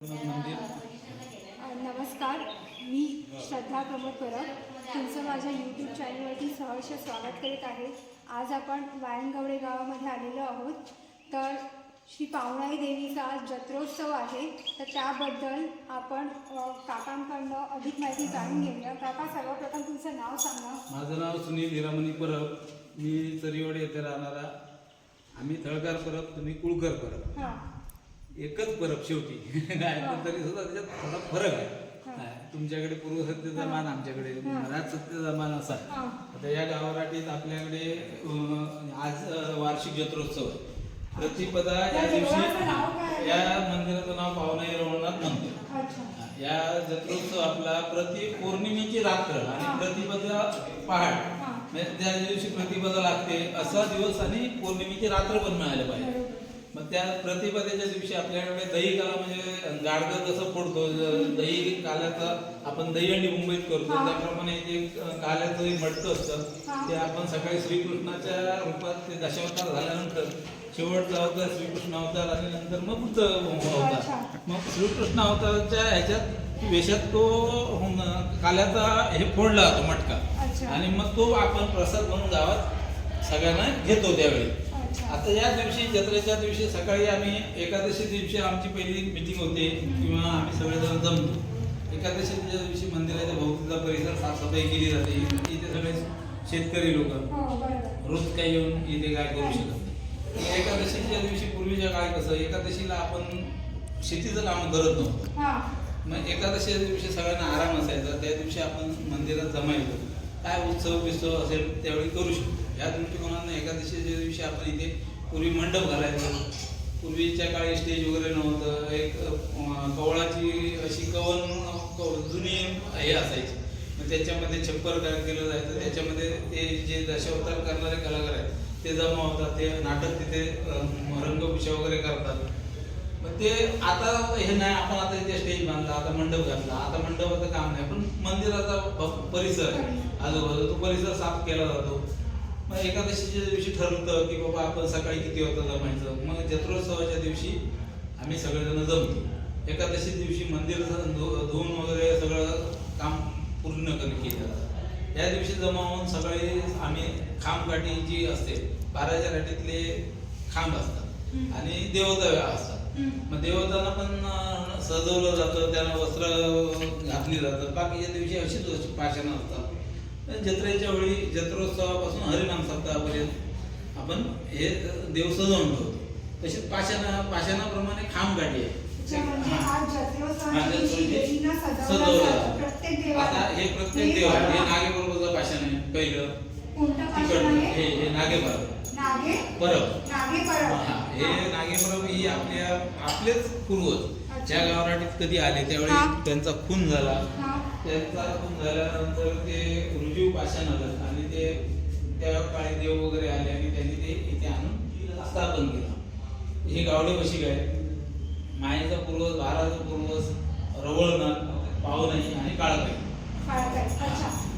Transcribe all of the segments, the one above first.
मंदिर. नमस्कार, मी श्रद्धा प्रमोद परब तुमचं माझ्या यूट्यूब चॅनलवरती सहर्ष स्वागत करीत आहे. आज आपण वायंगवडे गावामध्ये आलेलो आहोत. तर श्री पावनाई देवीचा आज जत्रोत्सव आहे, तर त्याबद्दल आपण काकांकडनं अधिक माहिती जाणून घेऊया. काका, सर्वप्रथम तुमचं नाव सांगा. माझं नाव सुनील हिरामणी परब. मी चरीवाडी येथे राहणारा. आम्ही तळकार परब, तुम्ही कुळकर परब. हां, एकच परब शेवटी नाही तरी सुद्धा त्याच्यात थोडा फरक आहे. तुमच्याकडे पूर्वसत्तेचा मान, आमच्याकडे राजसत्तेचा मान असा. आता या गावाराटीत आपल्याकडे आज वार्षिक जत्रोत्सव आहे. प्रतिपदा या दिवशी या मंदिराचं नाव पावनाई रवळनाथ मंदिर. या जत्रोत्सव आपला प्रति पौर्णिमेची रात्र आणि प्रतिपदा पहाट, म्हणजे त्या दिवशी प्रतिपदा लागते असा दिवस आणि पौर्णिमेची रात्र पण मिळायला पाहिजे. मग त्या प्रतिपदेच्या दिवशी आपल्याकडे दही काला, म्हणजे गाडगं कसं फोडतो, दही काल्याचा आपण दहीहंडी मुंबईत करतो त्याप्रमाणे ते काल्याचं मटकं असतं ते आपण सकाळी श्रीकृष्णाच्या रूपात ते दशावतार झाल्यानंतर शेवटचा अवतार श्रीकृष्ण अवतार आणि नंतर मग बुद्ध अवतार. मग श्रीकृष्ण अवताराच्या ह्याच्यात वेशात तो काल्याचा हे फोडला जातो मटका आणि मग तो आपण प्रसाद म्हणून गावात सगळ्यांना घेतो त्यावेळी. आता या दिवशी जत्रेच्या दिवशी सकाळी आम्ही एकादशी दिवशी आमची पहिली मीटिंग होते किंवा आम्ही सगळेजण जमतो. एकादशीच्या दिवशी मंदिराच्या भोवतीचा परिसर साफसफाई केली जाते. इथे सगळे शेतकरी लोक रोज काही येऊन इथे काय करू शकत नाही. एकादशीच्या दिवशी पूर्वीच्या काळी कसं एकादशीला आपण शेतीचं काम करत नव्हतो. मग एकादशीच्या दिवशी सगळ्यांना आराम असायचा. त्या दिवशी आपण मंदिरात जमायचो, काय उत्सव बित्सव असेल त्यावेळी करू शकतो. या दृष्टिकोनानं एकादशीच्या दिवशी आपण इथे पूर्वी मंडप घालायचो. पूर्वीच्या काळी स्टेज वगैरे नव्हतं. एक कवळाची अशी कवन जुनी हे असायची. मग त्याच्यामध्ये छप्पर तयार केलं जायचं. त्याच्यामध्ये ते जे दशावतार करणारे कलाकार आहेत ते जमा होतात. ते नाटक तिथे रंगभूषा वगैरे करतात. मग ते आता हे नाही, आपण आता इथे स्टेज बांधला, आता मंडप घातला, आता मंडपाचं काम नाही, पण मंदिराचा परिसर आजूबाजू तो परिसर साफ केला जातो. मग एकादशीच्या दिवशी ठरवतं की बाबा आपण सकाळी किती वाजता जमायचं. मग जत्रोत्सवाच्या दिवशी आम्ही सगळेजण जमतो. एकादशी दिवशी मंदिर धुवून वगैरे सगळं काम पूर्ण केलं जातं. या दिवशी जमा होऊन सकाळी आम्ही खांबकाठी जी असते, बाराच्या काठीतले खांब असतात आणि देवता असतात. मग देवतांना पण सजवलं जातं, त्यांना वस्त्र घातली जातं. बाकीच्या दिवशी अशीच पाषाणं असतात. जत्रेच्या वेळी जत्रोत्सवापासून हरिनाम सप्ताहापर्यंत आपण हे देव सजवून ठेवतो. तसेच पाषाणाप्रमाणे खांबकाठी आहे. आता हे प्रत्येक देव आहे. हे नागेबरोबरचं पाषाण आहे पहिलं. हे नागेपरब. हे नागेपरब ही आपलेच पूर्वज ज्या गावराटीत कधी आले त्यावेळी त्यांचा खून झाला. त्यांचा खून झाल्यानंतर ते रुजीव पाषाण आलं आणि ते त्या काळी देव वगैरे आले आणि त्यांनी ते इथे आणून स्थापन केलं. ही गावडे बशी काय मायेचा पूर्वज, भाराचा पूर्वज रवळनाथ, पावनाई आणि काळकाई.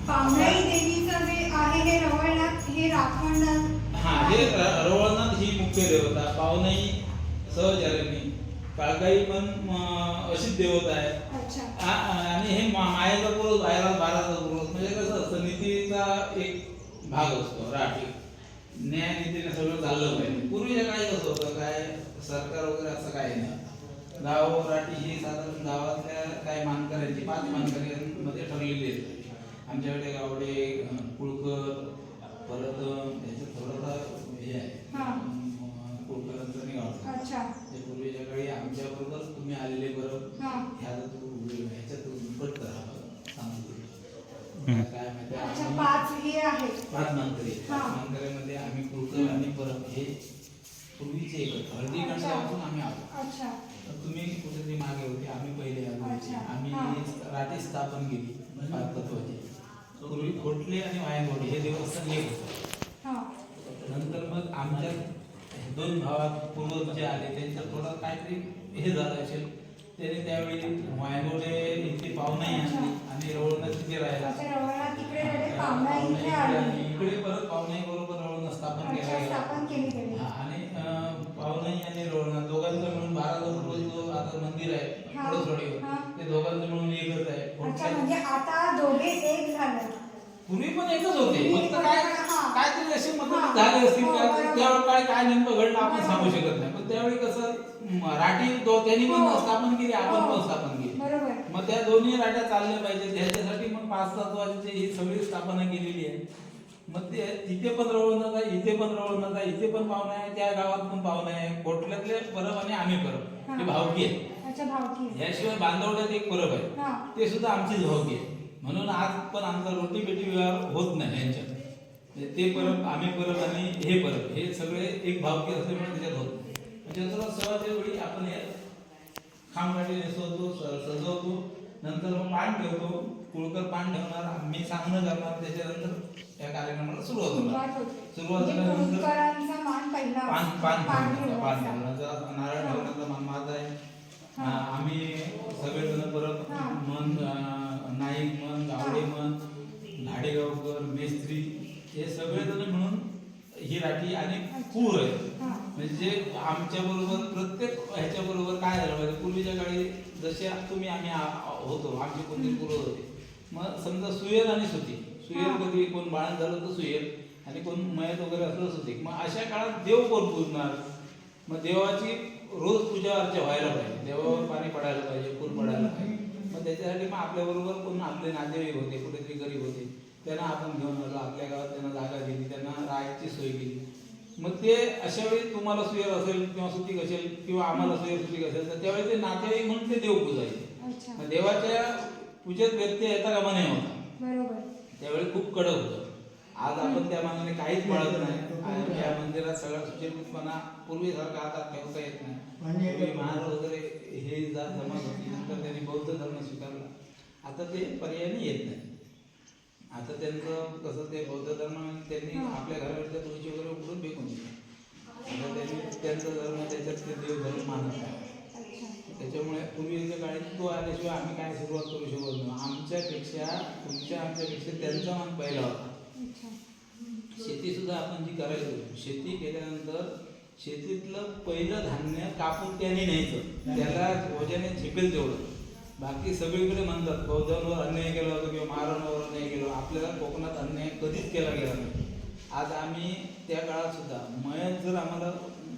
पावनाई देवीचं जे आहे हे रवळनाथ, हे राखणदार. हे रवळनाथ ही मुख्य देवता, पावनाई सहचारिणी, काळकाई पण अशीच देवता आहे. आणि हे मायेचा पूर्वज, भाराचा पूर्वज. म्हणजे कसं असतं, नीतीचा एक भाग असतो राठी. न्याय नीतीने सगळं चाललं पाहिजे. पूर्वीच्या काळी कसं होतं, काय सरकार वगैरे असं काही नाही. गाव राठी ही साधारण गावातल्या काय मानकऱ्यांची 5 मानकऱ्यांमध्ये ठरलेली आहेत. आमच्याकडे गावडे, कुळकर, परत याचं थोडंसं हे आहे, कुळकरांचं नाही गाव. ते पूर्वीच्या काळी आमच्या बरोबर तुम्ही आलेले बरोबर ह्याच्यात पट करा सांगतो काय माहिती. 5 मानकरी. 5 मानकऱ्यामध्ये आम्ही कुळकर आणि परब हे पूर्वीचे एक हळदी कांडापासून आम्ही आलो. तुम्ही कुठेतरी मागे होते, आम्ही पहिले आलो. आम्ही राठी स्थापन केली 5 तत्वाची. पूर्वी खोटले आणि वायंगवडे हे देवस्थान एक होतं. नंतर मग आमच्या 2 भावात पूर्वज जे आले त्यांच्या थोडं काहीतरी हे झालं असेल. त्याने त्यावेळी वायंगवडे इथे पावनाई आणली आणि रवळनाथ तिथे राहिला. इकडे परत पावनाई बरोबर रवळनाथ स्थापन केला. आणि पावनाई आणि रवळनाथ दोघांचा मिळून 12 पूर्वज जो आता महाराजाचं मंदिर आहे हा. पळसवाडीवर, हा. ते दोघांचं मिळून एकच आहे. अच्छा, म्हणजे आता दोघे एक झाले. पूर्वी पण एकच होते, फक्त काय तरी असे हा. मतभेद झाले असतील हो, बरोबर. त्यावेळी काय नेमकं घडलं आपण बरोबर. सांगू शकत नाही. पण त्यावेळी कसं राठी त्यांनी पण हो. स्थापन केली, आपण हो. पण स्थापन केली. बरोबर. मग त्या दोन्ही राट्या चालल्या पाहिजेत ह्याच्यासाठी मग 5-7 ही सगळी स्थापना केलेली आहे. मग ते तिथे पण रवळनाथ आहे, इथे पण रवळनाथ आहे, इथे पण पाहुणा आहे, त्या गावात पण पाहुणा आहे. कोटल्यातले परब आणि आम्ही परब हे भावकी आहे. अच्छा, भावकी आहे. याशिवाय बांधवड्यात एक परब आहे, हा. ते सुद्धा आमचीच भावकी आहे. म्हणून आज पण आमचा रोटी बेटी व्यवहार होत नाही यांच्यात. ते परब, आम्ही परब आणि हे परब हे सगळे एक भावकी असल्यामुळे त्याच्यात होत नाही. म्हणजे सणाच्या वेळी आपण हे खांबगाठी नेसवतो, सजवतो, नंतर मग पान ठेवतो. कुळकर पान ठेवणार, मी सांगणं करणार, त्याच्यानंतर या कार्यक्रमाला सुरुवात होणार. सुरुवात झाल्यानंतर कुळकरांचा मान पहिला पान ठेवण्याचा, नारळ ठेवण्याचा मान माझा आहे. आम्ही सगळेजण परत मन, नाईक मन, गावडे मन, घाडेगावकर, मेस्त्री हे सगळेजण मिळून ही राठी आणि पूर आहे. म्हणजे आमच्या बरोबर प्रत्येक ह्याच्या बरोबर काय झालं पाहिजे, पूर्वीच्या काळी जसे तुम्ही आम्ही होतो, आमचे कोणते पूर्वज होते. मग समजा सुयर आणि सुती, सुयर कधी कोण बाळण झालं तर सुयर आणि कोण मयत वगैरे असलं सुती. मग अशा काळात देव कोण पूजणार? मग देवाची रोज पूजा अर्चा व्हायला पाहिजे, देवावर पाणी पडायला पाहिजे, फूल पडायला पाहिजे. मग त्याच्यासाठी मग आपल्याबरोबर कोण आपले नातेवाईक होते, कुठेतरी गरीब होते, त्यांना आपण घेऊन आलो. आपल्या गावात त्यांना जागा दिली, त्यांना राहायची सोय केली. मग ते अशा वेळी तुम्हाला सुयर असेल किंवा सुतीक असेल किंवा आम्हाला सुयर सुतीक असेल तर त्यावेळी ते नातेवाईक म्हणून ते देव पूजायचे. मग देवाच्या पूजेत व्यत्यय येता कामा नये होता. बरोबर. त्यावेळी खूप कडक होतं. आज आपण त्या मानाने काहीच पाळत नाही. आणि या मंदिरात सगळा सुचिरपणा पूर्वीसारखा आता ठेवता येत नाही. पूर्वी महार वगैरे हे जात जमात होती, नंतर त्यांनी बौद्ध धर्म स्वीकारला. आता ते पर्यायाने येत नाही. आता त्यांचं कसं ते बौद्ध धर्म त्यांनी आपल्या घरावरच्या तुळशी वगैरे उघडून फेकून दिली. आता त्यांनी त्यांचा धर्म त्याच्यात ते देव धर्म मानत नाही. त्याच्यामुळे पूर्वीच्या काळी तो आल्याशिवाय आम्ही काय सुरुवात करू शकत नाही. आमच्यापेक्षा आमच्यापेक्षा त्यांचा मान पहिला होता. शेती सुद्धा आपण जी करायचो, शेती केल्यानंतर शेतीतलं पहिलं धान्य कापून त्याने न्यायचं, त्याला भोजने झेपेल तेवढं. बाकी सगळीकडे म्हणतात बौद्धांवर अन्याय केला होता किंवा महाराणांवर अन्याय केला. आपल्याला कोकणात अन्याय कधीच केला गेला नाही. आज आम्ही त्या काळात सुद्धा मयत जर आम्हाला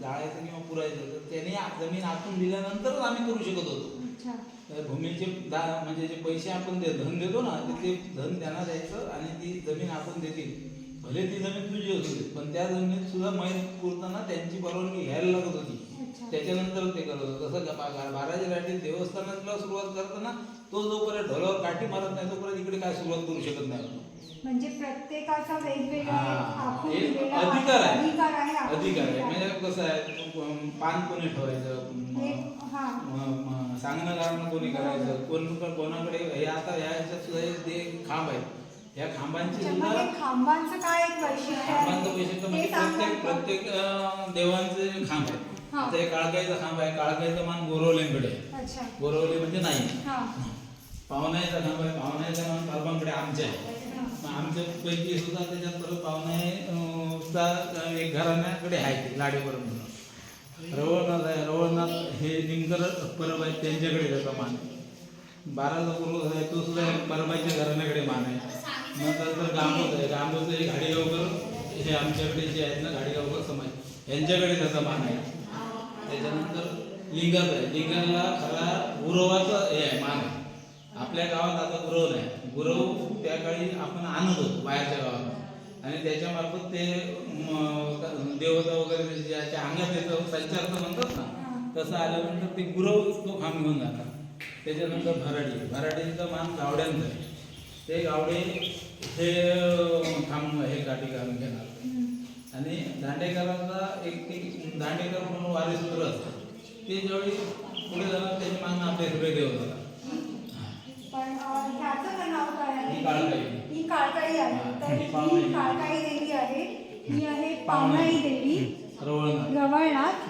जाळायचं किंवा पुरायचं तर त्यांनी जमीन आखून दिल्यानंतरच आम्ही करू शकत होतो. भूमीचे म्हणजे जे पैसे आपण धन देतो ना, ते धन त्यांना द्यायचं आणि ती जमीन आपण देतील. भले ती जमीन तुझी असू दे, पण त्या जमिनीत सुद्धा मैल पुरताना त्यांची परवानगी घ्यायला लागत होती. त्याच्यानंतर ते करत होतं. कसं बाराच्या गाठी देवस्थानातला सुरुवात करताना तो जोपर्यंत ढोलावर काठी मारत नाही तोपर्यंत इकडे काय सुरुवात करू शकत नाही. म्हणजे प्रत्येकाचा वेगवेगळा अधिकार आहे. म्हणजे कसं आहे, पान कोणी ठेवायचं, सांगणं कारण कोणी करायचं, कोणाकडे हे आता ह्याच्यात सुद्धा ते खांब आहेत. या खांबांची सुद्धा खांबांचं काय एक वैशिष्ट्य म्हणजे प्रत्येक देवांचे खांब आहे. आता एक काळकाईचा खांब आहे, काळकाईचा मान गोरवलेंकडे आहे. गोरवले म्हणजे नाही. पावनाईचा खांब आहे, पावनाईचा मान पालबांकडे आमच्या आहे. आमच्या पैकी सुद्धा त्याच्यात परत पावनाई एक घराण्याकडे आहे, लाडेवर म्हणून. रवळनाथ आहे, रवळनाथ हे निमकर परब आहे, त्यांच्याकडे त्याचा मान. 12चा पूर्वज आहे, तो सुद्धा परबाईच्या घराण्याकडे मान आहे. नंतर गांबोज आहे, गांबोज हे घाडेगावकर हे आमच्याकडे जे आहेत ना, घाडेगावकर समाज यांच्याकडे त्याचा मान आहे. त्याच्यानंतर लिंगात आहे, लिंगाला खरा गुरवाचा हे आहे, मान आहे. आपल्या गावात आता गुरव नाही. गुरव त्या काळी आपण आणत होतो बाहेरच्या गावात आणि त्याच्या मार्फत ते देवता वगैरे ज्याच्या अंगात येतं संचार म्हणतात ना, तसं आल्यानंतर ते गुरव तो खांब घेऊन जातात. त्याच्यानंतर भराडीचा मान गावड्यांचा आहे. ते गावडे हे खांब हे काठी घालून घेणार. आणि दांडेकरांचा एक दांडेकर म्हणून वारेसूत्र असतात, ते ज्यावेळी पुढे जाणार त्याचे मान आपले सगळे देव जातात. ही काळकाई आहे, तर ही काळकाई देवी आहे. ही आहे पावनाई देवी, रवळनाथ.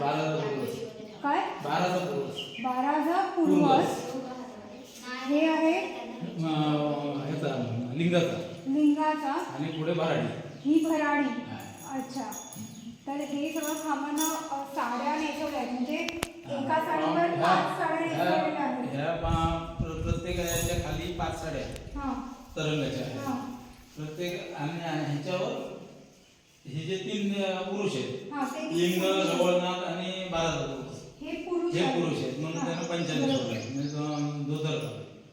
12चा पूर्वज. हे आहे लिंगाचा आणि पुढे भराडी, ही भराडी. अच्छा, तर हे सगळं खांबांना साड्या नेसवल्या, म्हणजे एका साडीवर 5 साड्या तरंगाच्या आहेत. हां. प्रत्येक आणि ह्याच्यावर हे जे 3 पुरुष आहेत, हां, ते लिंग, रवळनाथ आणि बारादत्त, हे पुरुष हे पुरुष आहेत म्हणून हां, त्यांना पंचायत बरोबर. म्हणजे धोतर.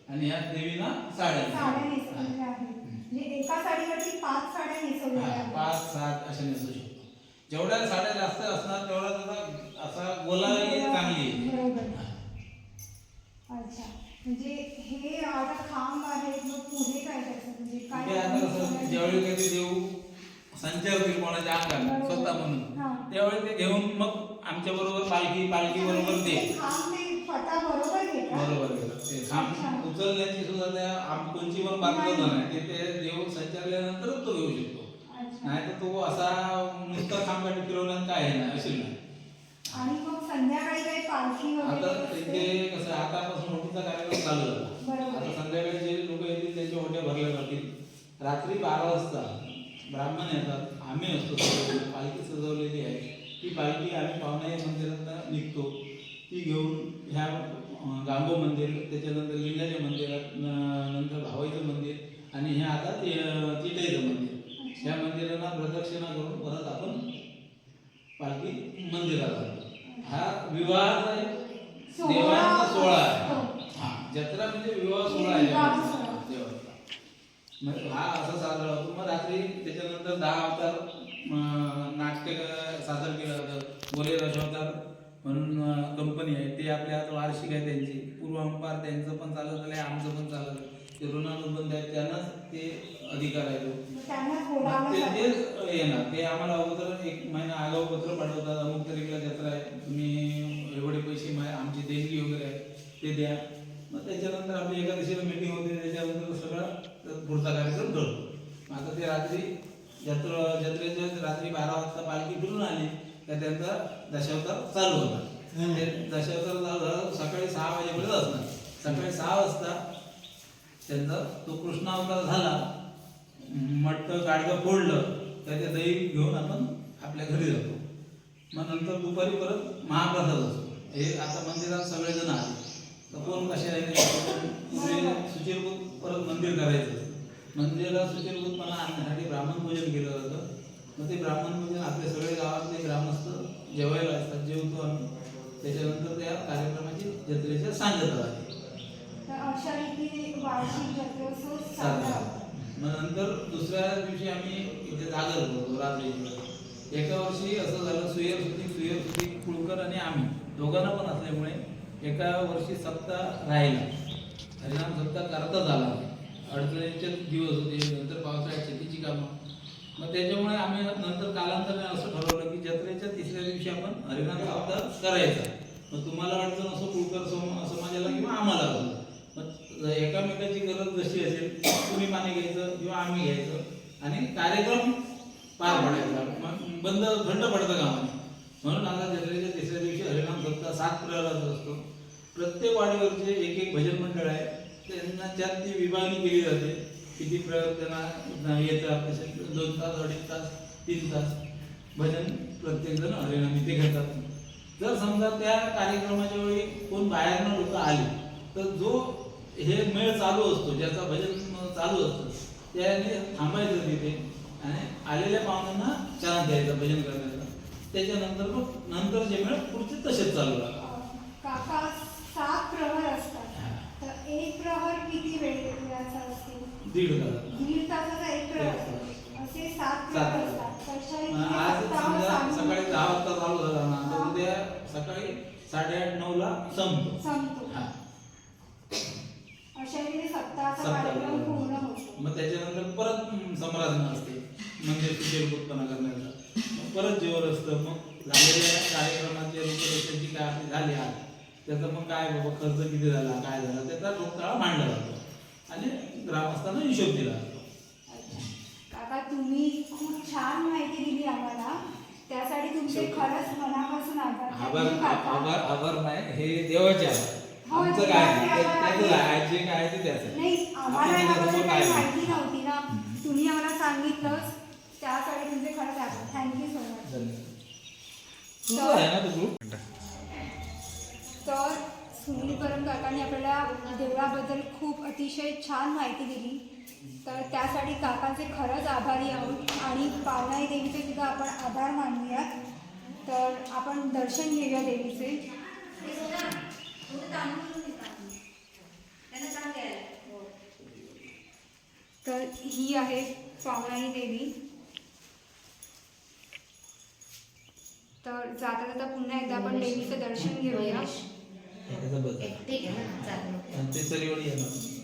आणि ह्या देवीना साड्या साड्या नेसवलेल्या आहेत. म्हणजे एका साडीवरती 5 साड्या नेसवलेल्या आहेत. 5-7 अशा नेसू शकतो. जेवढ्या साड्या जास्त असणार तेवढा त्याचा असा गोलाई चांगली येते. बरोबर. अच्छा, म्हणजे हे आता खांब आहेत, मग पुढे काय त्याचं म्हणजे ते काय आता कसं ज्यावेळी कधी देऊ संचार कोणाच्या अंगात बरोबर. स्वतः म्हणून, हां. त्यावेळी ते घेऊन मग आमच्या बरोबर पालखी बरोबर ते खांब ते फटा बरोबर घेतात. बरोबर घेतात. ते खांब उचलण्याची सुद्धा त्या कोणची पण बातमी नाही, ते देव संचारल्यानंतरच तो घेऊ शकतो. अच्छा. नाही तर तो असा नुसता खांबाटी फिरवण्यात काय आहे ना असेल नाही. आणि मग संध्याकाळी काही पालखी आता वगैरे इथे कसं आतापासून होळीचा कार्यक्रम चालू झाला. बरोबर. आता संध्याकाळी जे लोक येतील त्यांच्या होट्या भरल्या जातील. रात्री 12 वाजता ब्राह्मण येतात, आम्ही असतो सगळे, पालखी सजवलेली आहे. ती पालखी आम्ही पावणे मंदिरात निघतो, ती घेऊन ह्या गांगो मंदिर, त्याच्यानंतर लिंगाच्या मंदिरात, नंतर भावाईचं मंदिर आणि हे आता तिटाईचं मंदिर, ह्या मंदिरांना प्रदक्षिणा करून परत आपण पालखी मंदिरात जातो. हा विवाहाचा देवाचा सोहळा आहे. हा, जत्रा म्हणजे विवाह सोहळा आहे देवाचा. मग हा असा साजरा होतो. मग रात्री त्याच्यानंतर 10 अवतार नाट्य सादर केलं जातं. बोले दशावतार म्हणून कंपनी आहे, ते आपल्या आता वार्षिक आहे त्यांची. पूर्वांपार त्यांचं पण चालत आलं आहे, आमचं पण चालत आहे. ते ऋणानुबंध आहेत, त्यांनाच ते अधिकार आहे. ते येणार, ते आम्हाला अगोदर 1 महिना आगाऊ पत्र पाठवतात, अमुक तारीखला जत्रा आहे, तुम्ही एवढे पैसे आमची देणगी वगैरे आहे ते द्या. मग त्याच्यानंतर आपली एका दिवशीला मीटिंग होते, त्याच्यानंतर सगळं पुढचा कार्यक्रम करतो. आता ते रात्री जत्रेच्या रात्री 12 वाजता पालखी फिरून आली तर त्यांचा दशावतार चालू होणार. ते दशावतार चालू झाला सकाळी 6 वाजेपर्यंत असणार. सकाळी 6 वाजता त्यांचा तो कृष्णावतार झाला, मटतं गाडगं फोडलं तर ते दही घेऊन आपण आपल्या घरी जातो. मग नंतर दुपारी परत महाप्रसाद असतो. हे आता मंदिरात सगळेजण आले तर कोण कसे राहिले सुचिरभूत परत मंदिर करायचं. मंदिराला सुचिरभूतपणा आणण्यासाठी ब्राह्मण पूजन केलं जातं. मग ते ब्राह्मण पूजन आपले सगळे गावातले ग्रामस्थ जेवायला असतात, जेवतो आम्ही. त्याच्यानंतर त्या कार्यक्रमाची जत्रेच्या सांगता झाली. अशा रीतीने वार्षिक जत्रोत्सव साजरा होतो. मग नंतर दुसऱ्या दिवशी आम्ही इथे जागर करतो रात्री. एका वर्षी असं झालं, सुयरसुती कुळकर आणि आम्ही दोघांना पण असल्यामुळे एका वर्षी सप्ताह राहिला. हरिनाम सप्ताह करता झाला. अडचणीचे दिवस होते, नंतर पावसाळ्यात शेतीची कामं. मग त्याच्यामुळे आम्ही नंतर कालांतराने असं ठरवलं की जत्रेच्या 3ऱ्या दिवशी आपण हरिनाम सप्ताह करायचा. मग तुम्हाला अडचण असो कुळकर समाजाला किंवा आम्हाला असो, मग एकामेकाची गरज जशी असेल तुम्ही पाणी घ्यायचं किंवा आम्ही घ्यायचं आणि कार्यक्रम पार पडायचा. मग खंड पडतं गावाने. म्हणून आता जत्रेच्या 3ऱ्या दिवशी हरिनाम सप्ताह 7 प्रहराचा असतो. प्रत्येक वाडीवरचे एक भजन मंडळ आहे, त्यांना त्यात ती विभागणी केली जाते. किती प्रयोग त्यांना येतात, तसे 2 तास, 2.5 तास, 3 तास भजन प्रत्येकजण हरिनामी ते घेतात. जर समजा त्या कार्यक्रमाच्या वेळी कोण बाहेरनं लोक आली तर जो हे मेळ चालू असतो, ज्याचा भजन चालू असतं, त्याने थांबायचं तिथे आणि आलेल्या पाहुण्यांना चान्स द्यायचा भजन करण्याचा. त्याच्यानंतर मग नंतरचे मेळ पुढचे तसेच चालू राहतात. काका 7 प्रहर असतात, तर एक प्रहर किती वेळाचा असतो? 1.5 तास. 1.5 तासाचा एक प्रहर, असे 7 प्रहर असतात. आज समजा सकाळी 10 वाजता चालू झाला ना, तर उद्या सकाळी 8:30-9ला संपतो. अशा रीतीने सप्ताहाचा कार्यक्रम पूर्ण होतो. मग त्याच्यानंतर परत संराधना असते, मंदिर सुचिरभूतपणा करण्याचा. मग परत जेवण असतं. मग झालेल्या कार्यक्रमाची रूपरेषेची काय आपली झाली आज, त्याचा मग काय बाबा खर्च किती झाला, काय झाला, त्याचा ठोकताळा मांडला जातो आणि ग्रामस्थांना हिशोब दिला जातो. काका, तुम्ही खूप छान माहिती दिली आम्हाला, त्यासाठी तुमचे खरंच मनापासून आभार. आभार नाही, हे देवाचे आहे. आमचं काय त्याचं जे काय ते त्याचं नाही. आम्हाला याबद्दल काही माहिती नव्हती ना, तुम्ही आम्हाला सांगितलंच, त्यासाठी तुमचे खरंच आभार. Thank you so much. तर सुनील परब काकांनी आपल्याला देवळाबद्दल खूप अतिशय छान माहिती दिली. तर त्यासाठी काकाचे खरंच आभारी आहोत आणि पावनाई देवीचे सुद्धा आपण आभार मानूयात. तर आपण दर्शन घेऊया देवीचे. तर ही आहे पावनाई देवी. तर जाता जाता पुन्हा एकदा आपण देवीचं दर्शन घेऊया. ठीक आहे ना, चालेल. ते सरीवाडी येणार.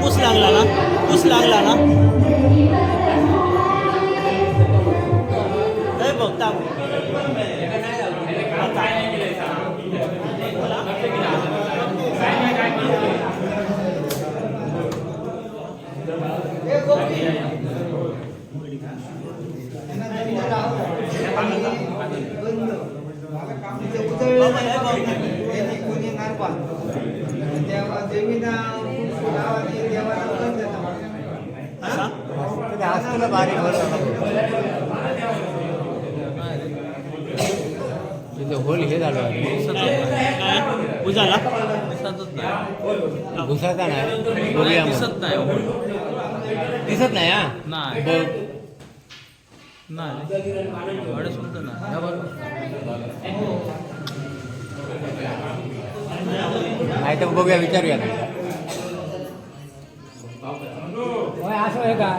पूस लागला ना पूस लागला ना हे बघ ताप होल हे झालं उजाला घुसाचा नाही बघूया मग. दिसत नाही हो. दिसत नाही हा नाही बघ नाही वाढ सुद्धा नाही. या बरोबर. नाही तर बघूया विचारूया असं आहे का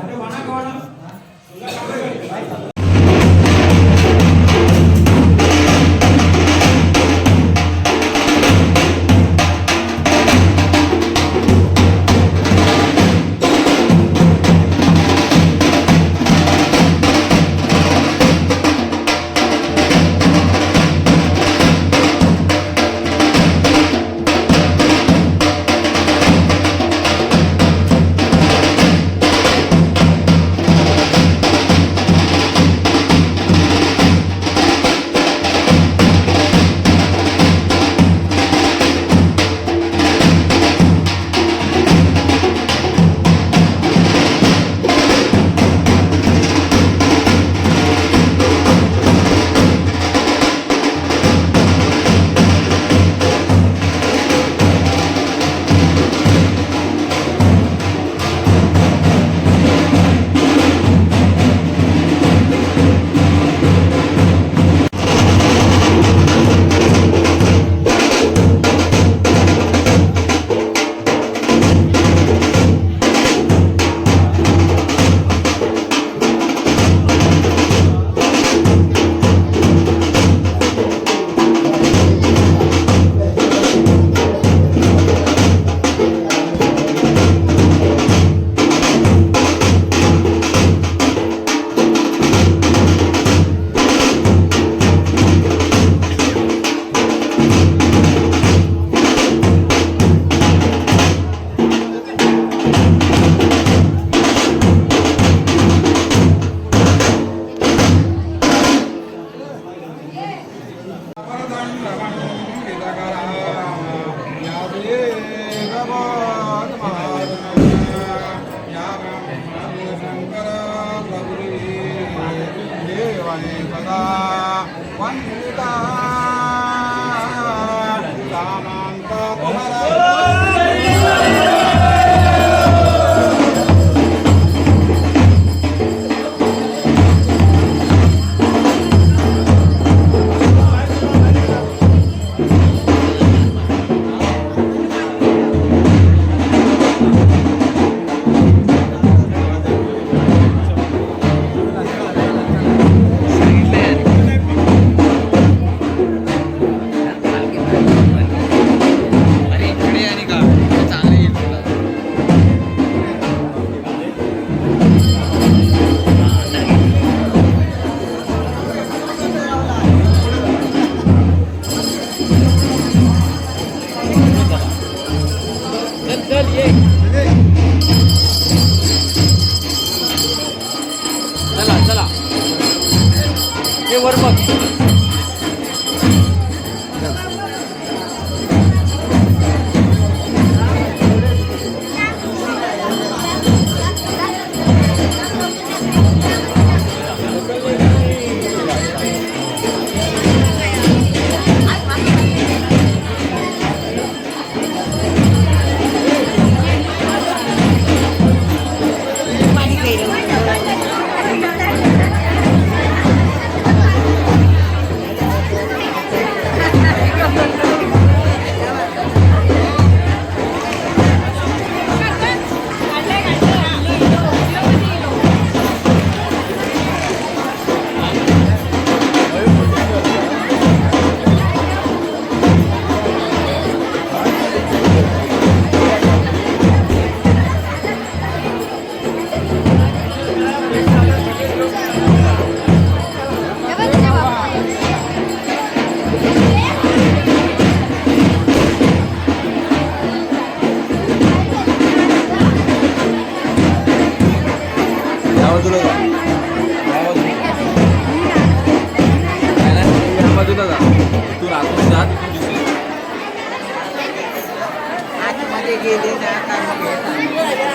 गेले ना काय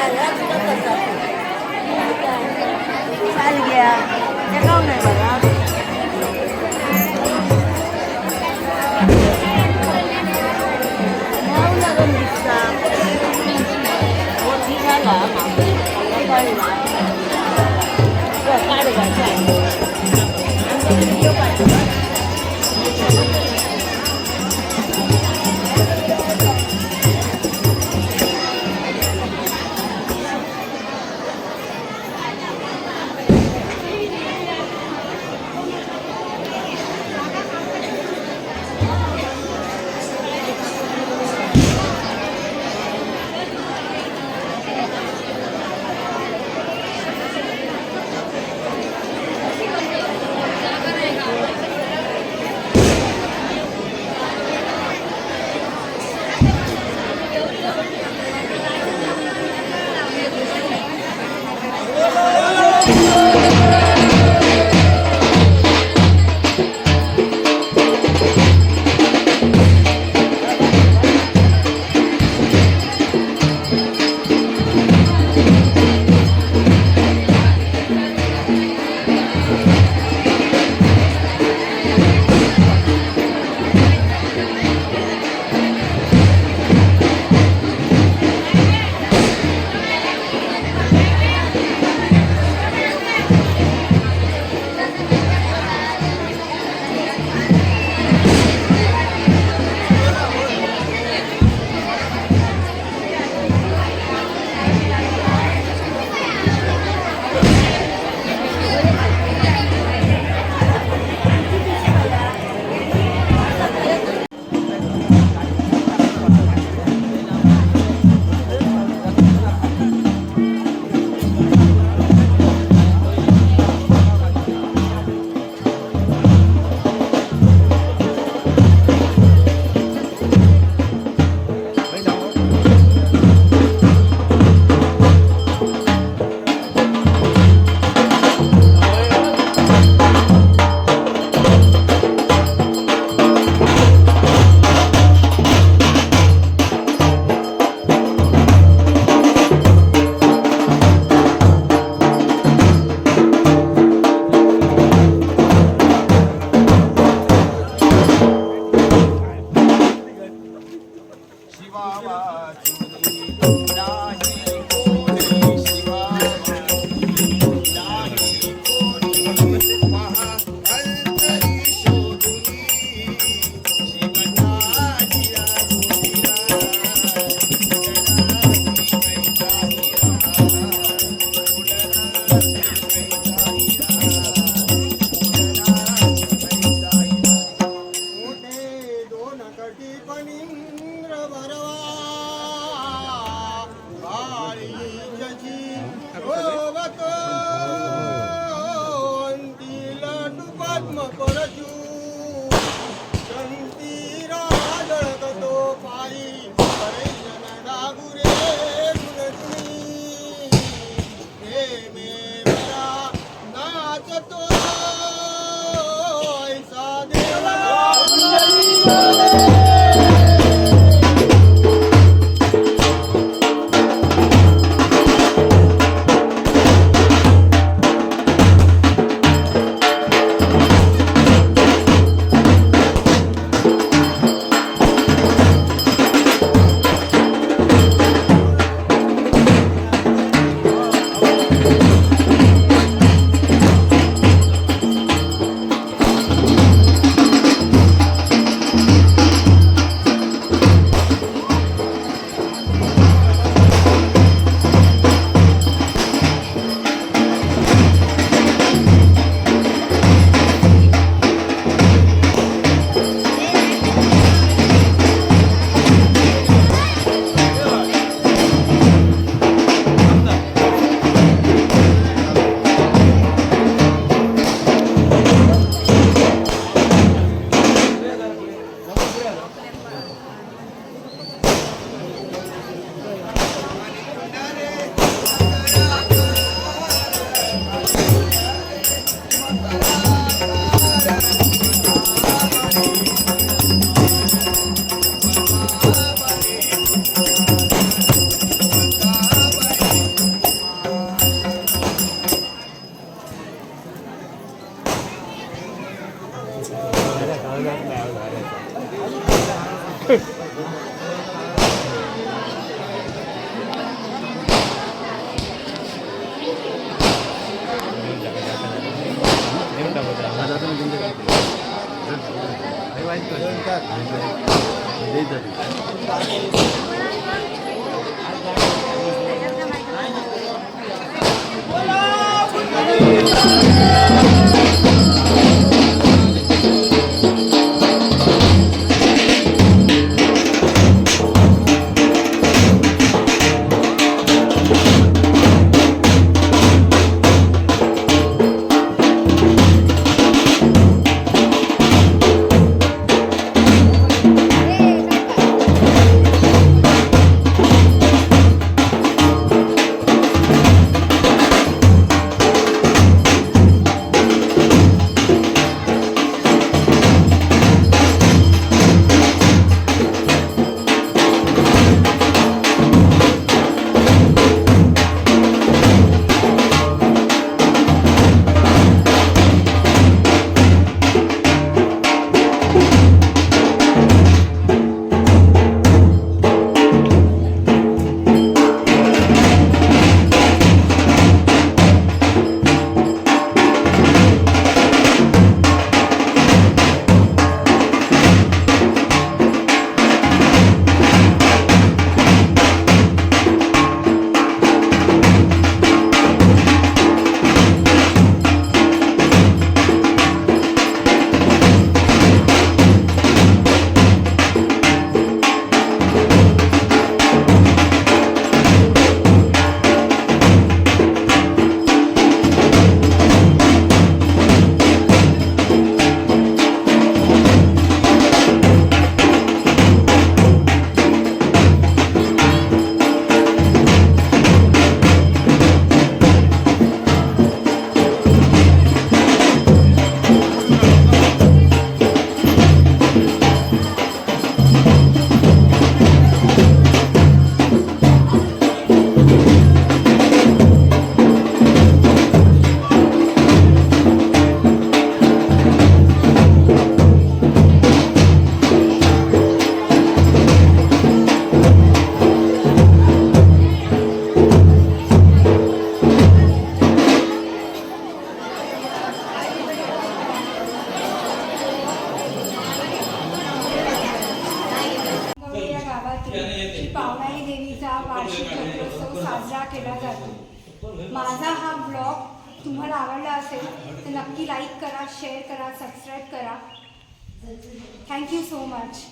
चाल गया ते गाव नाही बघा नाव लागून दिसता मोठी झाला काढ कटी पनिंद्र भरवा पावनाई देवीचा वार्षिक जत्रोत्सव साजरा केला जातो. माझा हा ब्लॉग तुम्हाला आवडला असेल तर नक्की लाईक करा, शेअर करा, सबस्क्राईब करा. Thank you so much.